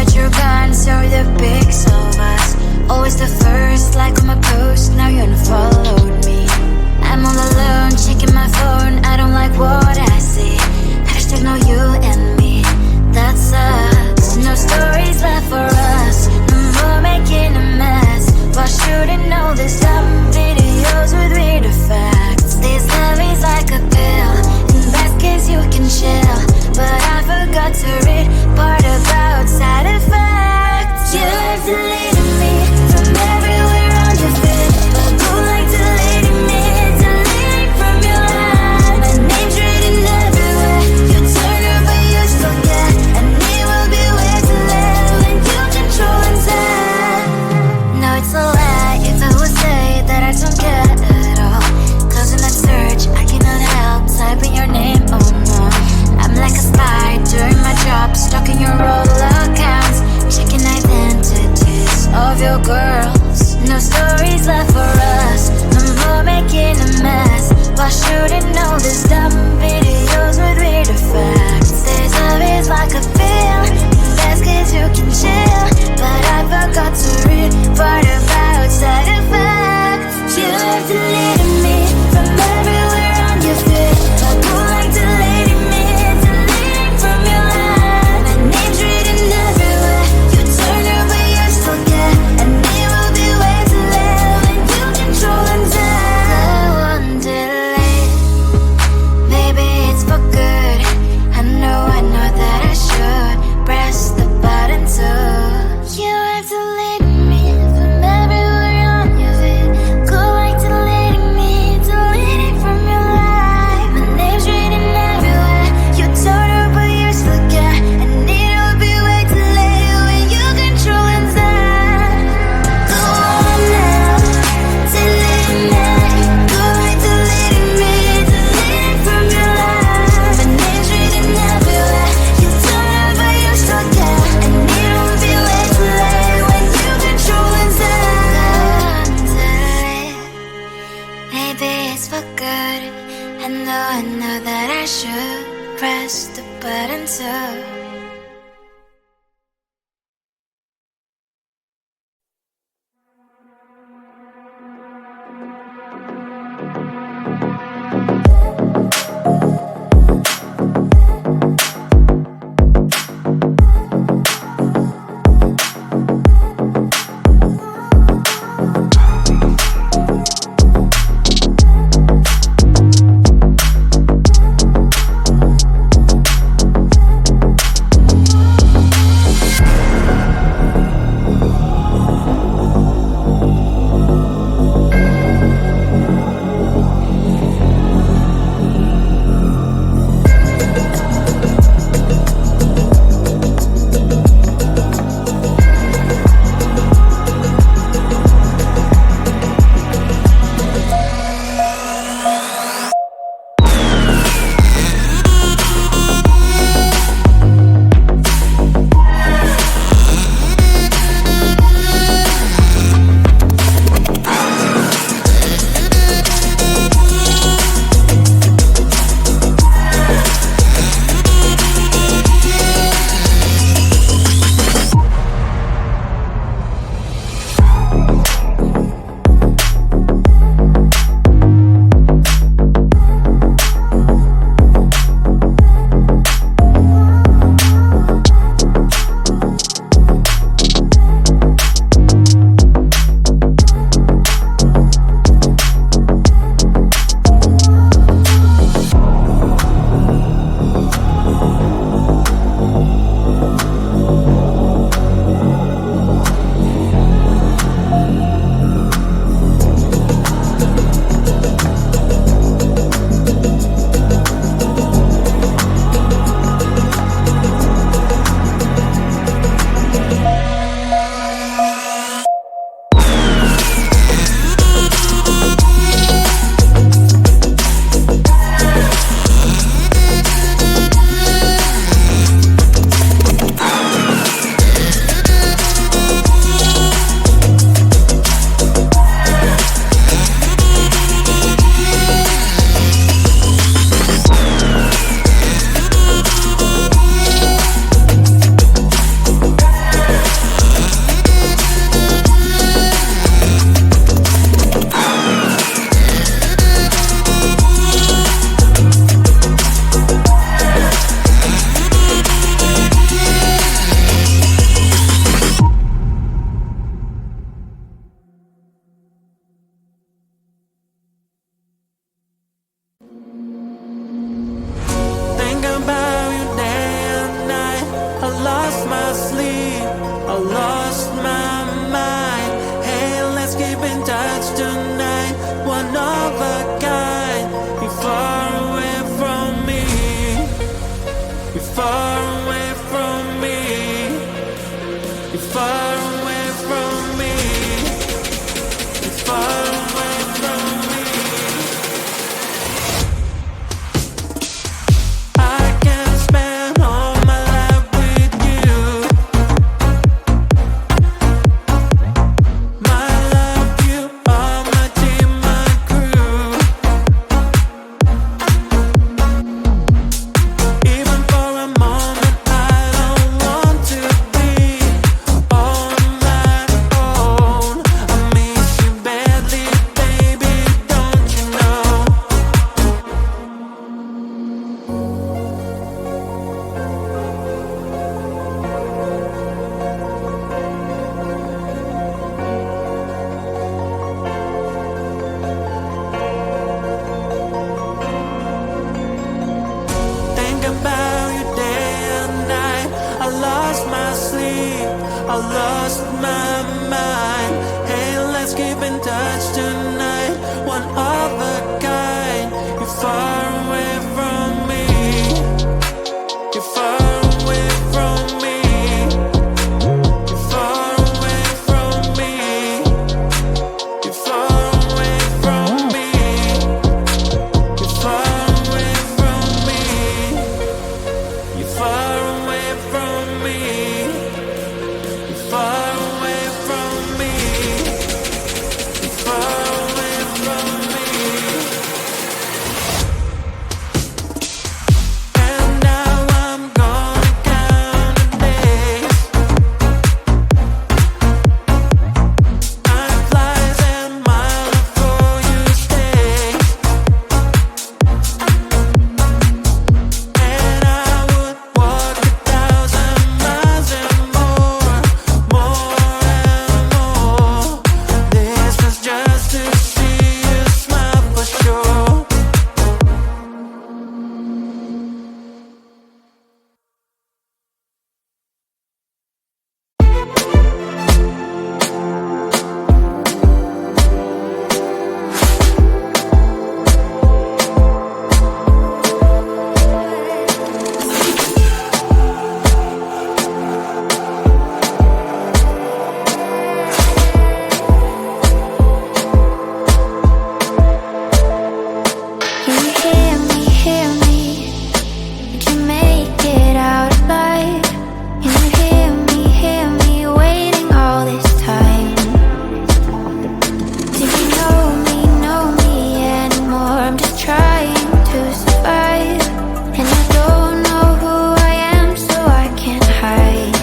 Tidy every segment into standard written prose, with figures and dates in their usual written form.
that you're gone, so the pics of us. Always the first, like on my post, now you unfollowed me. I'm all alone, checking my phone, I don't like what I see. Hashtag no you and me, that sucks. No stories left for us, no more making a mess. Why shouldn't know this dumb videos with weird effects? This love is like a pill, in best case you can chill. But I forgot to read part about side effects. You've deleted me from everywhere on your feed, but go like deleting me, deleting from your life. My name's written everywhere, you turn her but you still get. And it will be way too late when you control and set. No, it's a lie if I would say that I don't care at all. Closing that search, I cannot help typing your name, oh no. I'm like a spy doing my job, stalking your old accounts, checking identities of your girls. No stories left for us, no more making a mess. Why shouldn't know this dumb videos with weird effects? This love is like a pill, best case you can chill. But I forgot to read part about side effects. You have deleted me from everywhere on your feed, but go like deleting me, deleting from your life. My name's written everywhere, you turn her but you still get. And it will be way too late when you control and tell. I won't delay, maybe it's for good. I know that I should press the button too. You have deleted me from everywhere on your feed, go like deleting me, deleting from your life. My name's written everywhere, you told her but you still get. And it'll be way too late when you control and tell. Go on now, delete me, go like deleting me, deleting from your life. My name's written everywhere, you told her but you still get. And it'll be way too late when you control and tell. Maybe it's for good. I know that I should press the button too. Think about you day and night. I lost my sleep, I lost my mind. Hey, let's keep in touch tonight. One of a kind. You're far away from me. You're far away from me. You're far away from me. You're far away from me. You're far away from me. You're far away from me. You're far away from me. You're far away from me. And now I'm gonna count the days. Time flies and miles before you stay. And I would walk 1,000 miles and more and more. This was just to see you smile for sure. Can you hear me, hear me? Did you make it out alive? Can you hear me, waiting all this time? Did you know me anymore? I'm just trying to survive, and I don't know who I am, so I can't hide.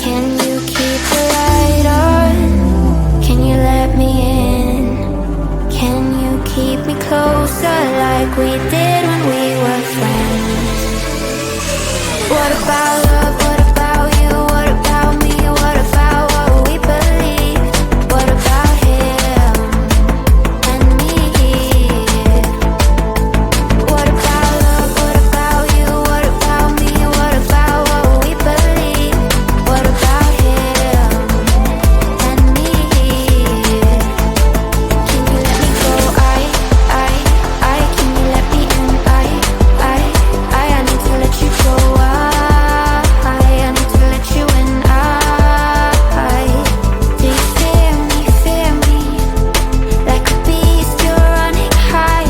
Can you keep the light on? Can you let me in? Can you keep me closer like we did when we were friends? What about love? What about you? What about me? What about what we believe? What about him and me? What about love? What about you? What about me? What about what we believe? What about him and me? Can you let me go? Can you let me in? I need to let you go. I need to let you in. Do you fear me? Like a beast, you're running high.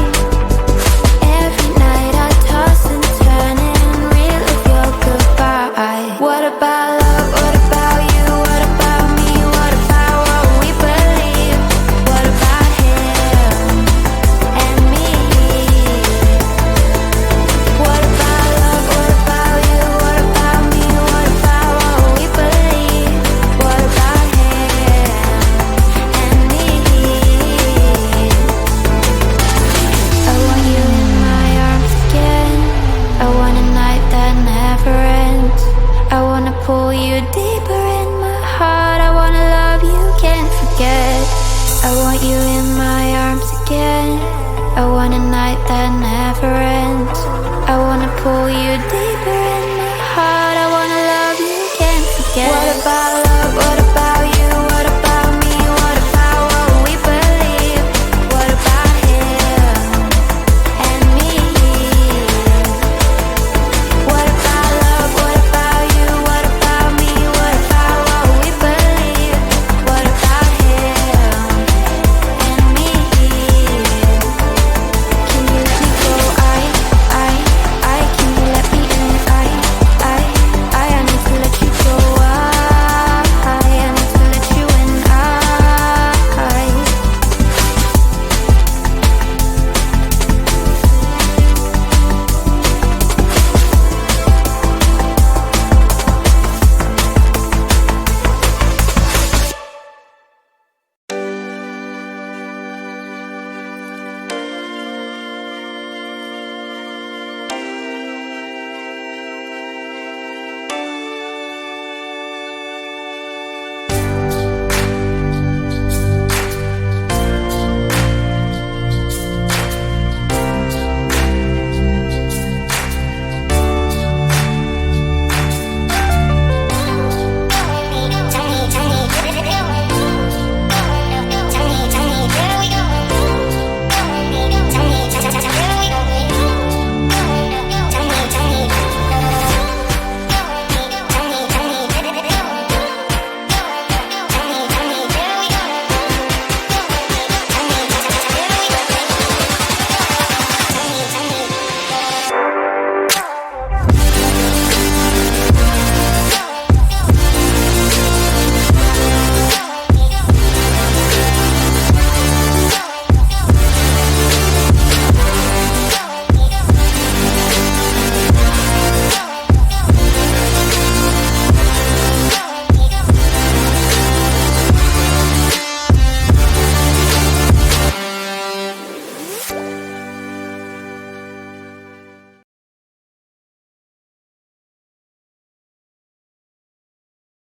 Every night I toss and turn and relive your goodbye. What about love? What about you? What about me? What about what we believe? What about him and me? What about love? What about you? What about me? What about what we believe? What about him and me? I want you in my arms again. I want a night that never ends. I wanna pull you deeper in my heart. I wanna love you, can't forget. I want you in my arms again. I want a night that never ends. I wanna pull you deeper in my heart.